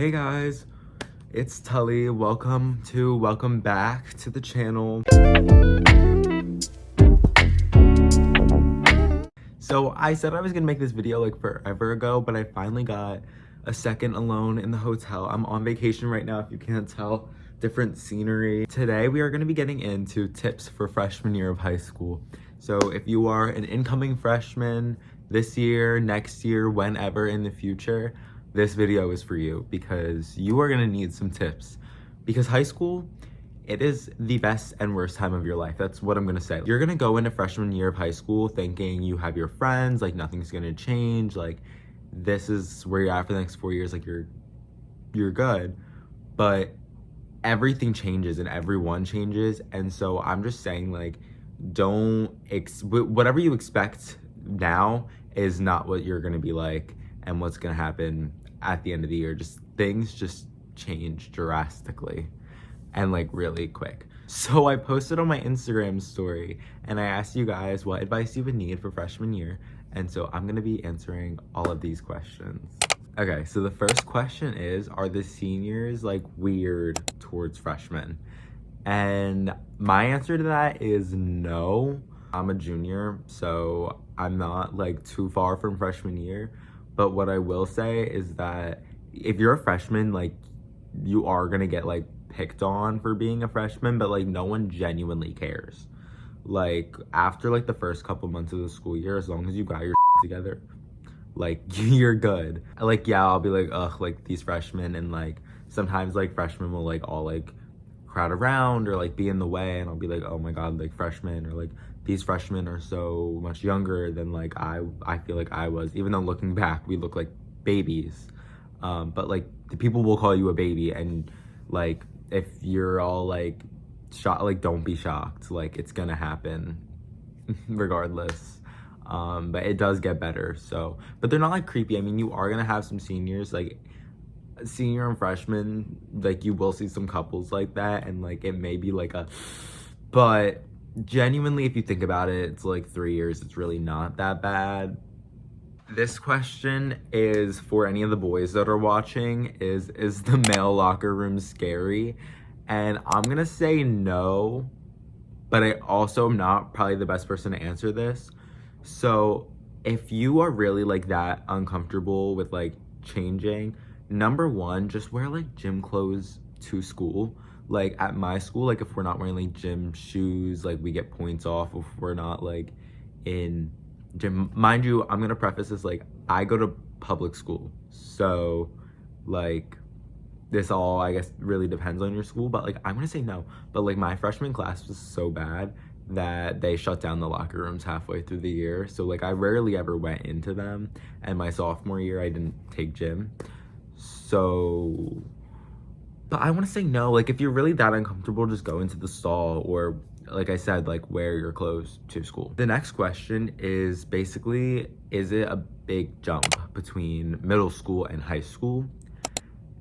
Hey guys, it's Tully. Welcome back to the channel. So I said I was gonna make this video like forever ago, but I finally got a second alone in the hotel. I'm on vacation right now, if you can't tell. Different scenery. Today we are gonna be getting into tips for freshman year of high school. So if you are an incoming freshman this year, next year, whenever in the future, this video is for you because you are gonna need some tips. Because high school, it is the best and worst time of your life. That's what I'm gonna say. You're gonna go into freshman year of high school thinking you have your friends, like nothing's gonna change, like this is where you're at for the next 4 years, like you're good. But everything changes and everyone changes, and so I'm just saying, like, whatever you expect now is not what you're gonna be like and what's gonna happen at the end of the year. Things just change drastically and like really quick. So I posted on my Instagram story and I asked you guys what advice you would need for freshman year, and so I'm gonna be answering all of these questions. Okay, so the first question is, are the seniors like weird towards freshmen? And my answer to that is no. I'm a junior, so I'm not like too far from freshman year. But what I will say is that if you're a freshman, like you are gonna get like picked on for being a freshman, but like no one genuinely cares. Like after like the first couple months of the school year, as long as you got your together, like you're good. Like yeah, I'll be like, ugh, like these freshmen, and like sometimes like freshmen will like all like crowd around or like be in the way, and I'll be like, oh my god, like freshmen, or like these freshmen are so much younger than like I feel like I was, even though looking back we look like babies. But like the people will call you a baby, and like if you're all like shocked, like don't be shocked, like it's gonna happen regardless. But it does get better. So, but they're not like creepy. I mean, you are gonna have some seniors, like senior and freshman, like you will see some couples like that, and like it may be like but genuinely, if you think about it, it's like 3 years, it's really not that bad. This question is for any of the boys that are watching. Is the male locker room scary? And I'm gonna say no, but I also am not probably the best person to answer this. So if you are really like that uncomfortable with like changing, number one, just wear like gym clothes to school. Like at my school, like if we're not wearing like gym shoes, like we get points off if we're not like in gym. Mind you, I'm gonna preface this, like I go to public school, so like this all I guess really depends on your school, but like I'm gonna say no. But like my freshman class was so bad that they shut down the locker rooms halfway through the year, so like I rarely ever went into them, and my sophomore year I didn't take gym. So, but I want to say no. Like if you're really that uncomfortable, just go into the stall, or like I said, like wear your clothes to school. The next question is basically, is it a big jump between middle school and high school?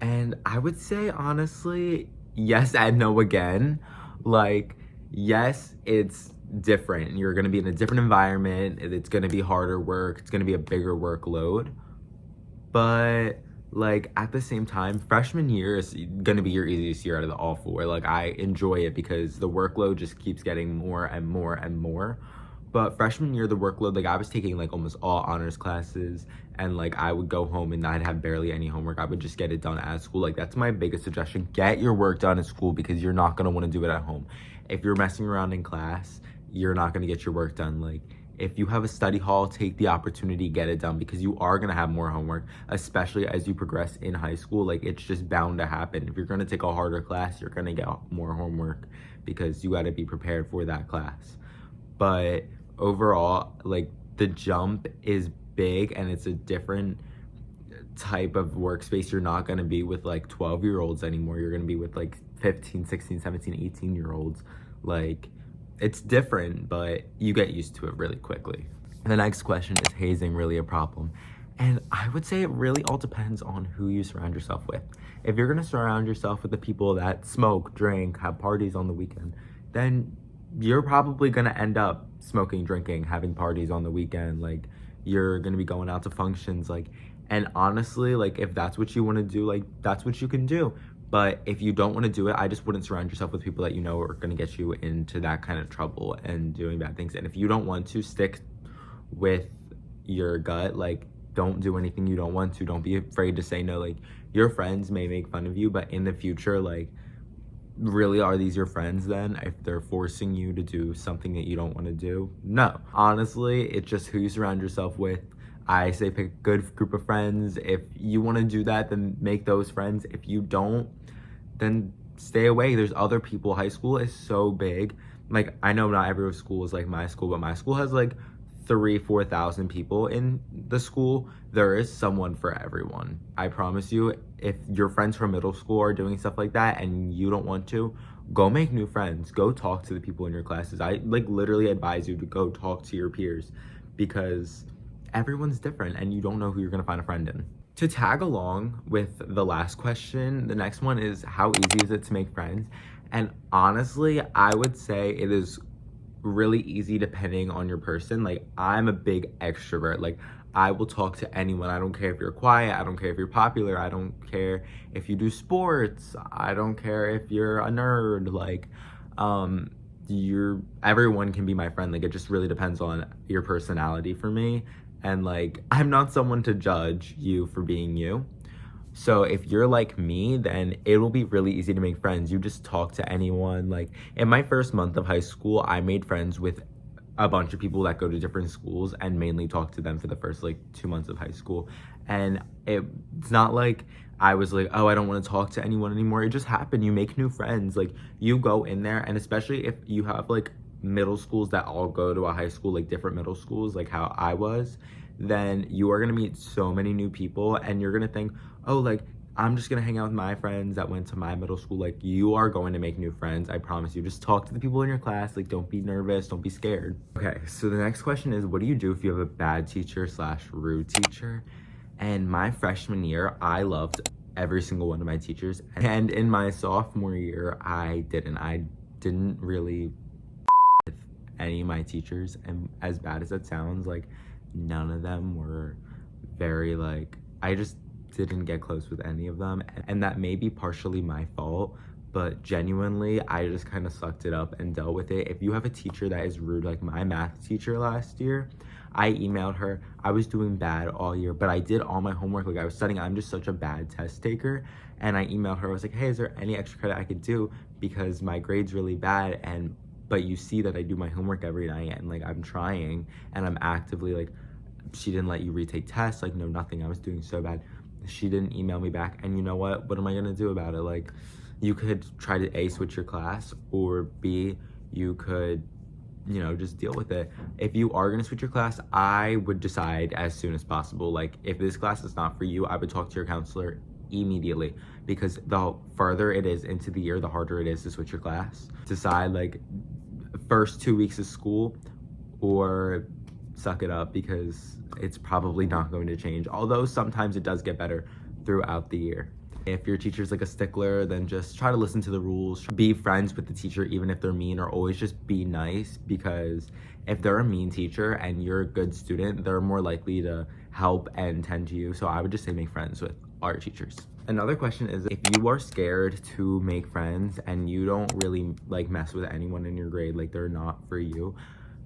And I would say honestly, yes and no again. Like yes, it's different. You're gonna be in a different environment. It's gonna be harder work. It's gonna be a bigger workload. But like at the same time, freshman year is gonna be your easiest year out of the all four. Like I enjoy it because the workload just keeps getting more and more and more. But freshman year, the workload, like I was taking like almost all honors classes, and like I would go home and I'd have barely any homework. I would just get it done at school. Like that's my biggest suggestion. Get your work done at school because you're not gonna want to do it at home. If you're messing around in class, you're not gonna get your work done. Like if you have a study hall, take the opportunity, get it done, because you are gonna have more homework, especially as you progress in high school. Like it's just bound to happen. If you're gonna take a harder class, you're gonna get more homework because you gotta be prepared for that class. But overall, like the jump is big, and it's a different type of workspace. You're not going to be with like 12-year-olds anymore. You're going to be with like 15, 16, 17, 18-year-olds. Like it's different, but you get used to it really quickly. The next question is hazing really a problem? And I would say it really all depends on who you surround yourself with. If you're going to surround yourself with the people that smoke, drink, have parties on the weekend, then you're probably going to end up smoking, drinking, having parties on the weekend. Like you're going to be going out to functions. Like And honestly, like, if that's what you want to do, like, that's what you can do. But if you don't want to do it, I just wouldn't surround yourself with people that you know are going to get you into that kind of trouble and doing bad things. And if you don't want to, stick with your gut. Like, don't do anything you don't want to. Don't be afraid to say no. Like, your friends may make fun of you, but in the future, like, really, are these your friends then if they're forcing you to do something that you don't want to do? No. Honestly, it's just who you surround yourself with. I say pick a good group of friends. If you want to do that, then make those friends. If you don't, then stay away. There's other people. High school is so big. Like, I know not every school is like my school, but my school has like 4,000 people in the school. There is someone for everyone. I promise you, if your friends from middle school are doing stuff like that and you don't want to, go make new friends. Go talk to the people in your classes. I like literally advise you to go talk to your peers, because everyone's different and you don't know who you're going to find a friend in. To tag along with the last question, the next one is, how easy is it to make friends? And honestly, I would say it is really easy depending on your person. Like, I'm a big extrovert. Like, I will talk to anyone. I don't care if you're quiet. I don't care if you're popular. I don't care if you do sports. I don't care if you're a nerd. Like, everyone can be my friend. Like, it just really depends on your personality for me. And like, I'm not someone to judge you for being you. So if you're like me, then it will be really easy to make friends. You just talk to anyone. Like, in my first month of high school, I made friends with a bunch of people that go to different schools and mainly talk to them for the first like 2 months of high school. And it's not like I was like, oh, I don't want to talk to anyone anymore. It just happened. You make new friends. Like, you go in there, and especially if you have like middle schools that all go to a high school, like different middle schools, like how I was, then you are going to meet so many new people, and you're going to think, oh, like, I'm just going to hang out with my friends that went to my middle school. Like, you are going to make new friends. I promise you. Just talk to the people in your class. Like, don't be nervous. Don't be scared. Okay, so the next question is, what do you do if you have a bad teacher / rude teacher? And my freshman year, I loved every single one of my teachers. And in my sophomore year, I didn't really with any of my teachers. And as bad as that sounds, like, none of them were very, like, I just didn't get close with any of them, and that may be partially my fault, but genuinely I just kind of sucked it up and dealt with it. If you have a teacher that is rude, like my math teacher last year, I emailed her. I was doing bad all year, but I did all my homework. Like, I was studying. I'm just such a bad test taker. And I emailed her. I was like, hey, is there any extra credit I could do, because my grade's really bad, but you see that I do my homework every night, and like, I'm trying and I'm actively, like, she didn't let you retake tests. Like, no, nothing. I was doing so bad. She didn't email me back. And you know what am I gonna do about it? Like, you could try to A, switch your class, or B, you could, just deal with it. If you are gonna switch your class, I would decide as soon as possible. Like, if this class is not for you, I would talk to your counselor immediately, because the further it is into the year, the harder it is to switch your class. Decide, like, first 2 weeks of school, or suck it up, because it's probably not going to change. Although sometimes it does get better throughout the year. If your teacher's like a stickler, then just try to listen to the rules. Be friends with the teacher, even if they're mean, or always just be nice, because if they're a mean teacher and you're a good student, they're more likely to help and tend to you. So I would just say make friends with art teachers. Another question is, if you are scared to make friends and you don't really like mess with anyone in your grade, like they're not for you,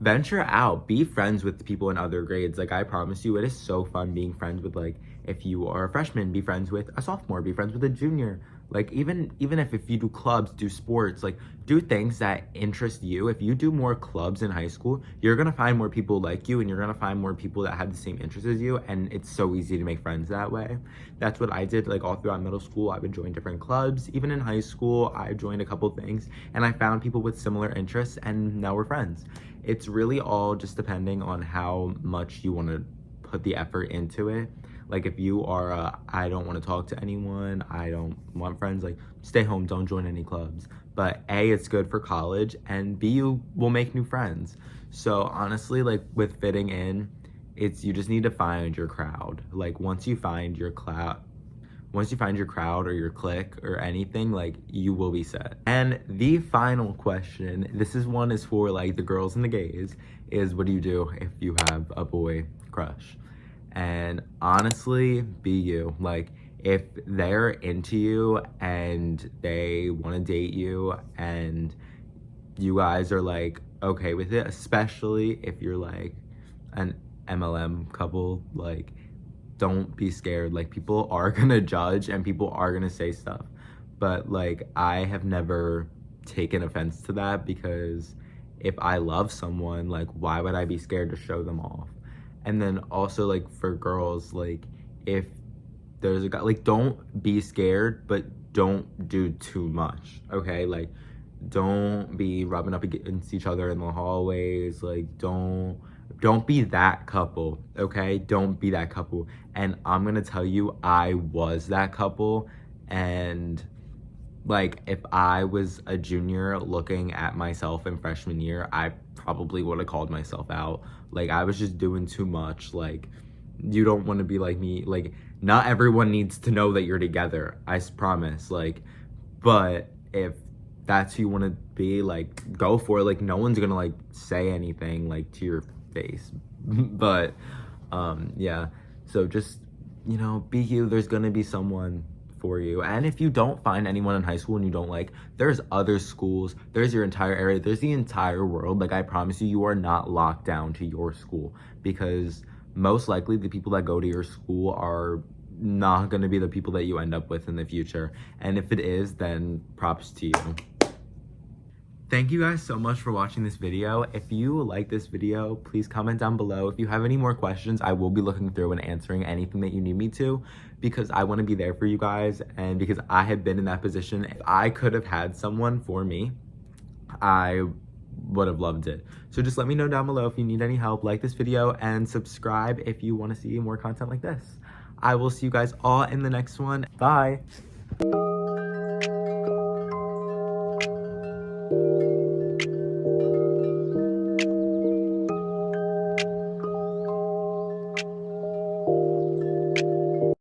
venture out. Be friends with people in other grades. Like, I promise you, it is so fun being friends with, like, if you are a freshman, be friends with a sophomore, be friends with a junior. Like, even if you do clubs, do sports, like, do things that interest you. If you do more clubs in high school, you're gonna find more people like you, and you're gonna find more people that have the same interests as you, and it's so easy to make friends that way. That's what I did. Like, all throughout middle school, I would join different clubs. Even in high school, I joined a couple things, and I found people with similar interests, and now we're friends. It's really all just depending on how much you want to put the effort into it. Like, if you are I don't want to talk to anyone, I don't want friends, like, stay home, don't join any clubs. But A, it's good for college, and B, you will make new friends. So honestly, like, with fitting in, you just need to find your crowd. Like, once you find your crowd or your clique or anything, like, you will be set. And the final question, this is for like the girls and the gays, is what do you do if you have a boy crush? And honestly, be you. Like, if they're into you and they want to date you and you guys are like okay with it, especially if you're like an MLM couple, like, don't be scared. Like, people are gonna judge and people are gonna say stuff, but like, I have never taken offense to that, because if I love someone, like, why would I be scared to show them off? And then also, like, for girls, like, if there's a guy, like, don't be scared, but don't do too much, okay? Like, don't be rubbing up against each other in the hallways. Like, don't be that couple, okay? Don't be that couple. And I'm gonna tell you, I was that couple. And like, if I was a junior looking at myself in freshman year, I probably would have called myself out. Like, I was just doing too much. Like, you don't want to be like me. Like, not everyone needs to know that you're together, I promise. Like, but if that's who you want to be, like, go for it. Like, no one's gonna like say anything like to your face. But yeah, so just, you know, be you. There's gonna be someone for you. And if you don't find anyone in high school and you don't like, there's other schools, there's your entire area, there's the entire world. Like, I promise you, you are not locked down to your school, because most likely the people that go to your school are not going to be the people that you end up with in the future. And if it is, then props to you. Thank you guys so much for watching this video. If you like this video, please comment down below. If you have any more questions, I will be looking through and answering anything that you need me to, because I want to be there for you guys, and because I have been in that position. If I could have had someone for me, I would have loved it. So just let me know down below if you need any help. Like this video and subscribe if you want to see more content like this. I will see you guys all in the next one. Bye.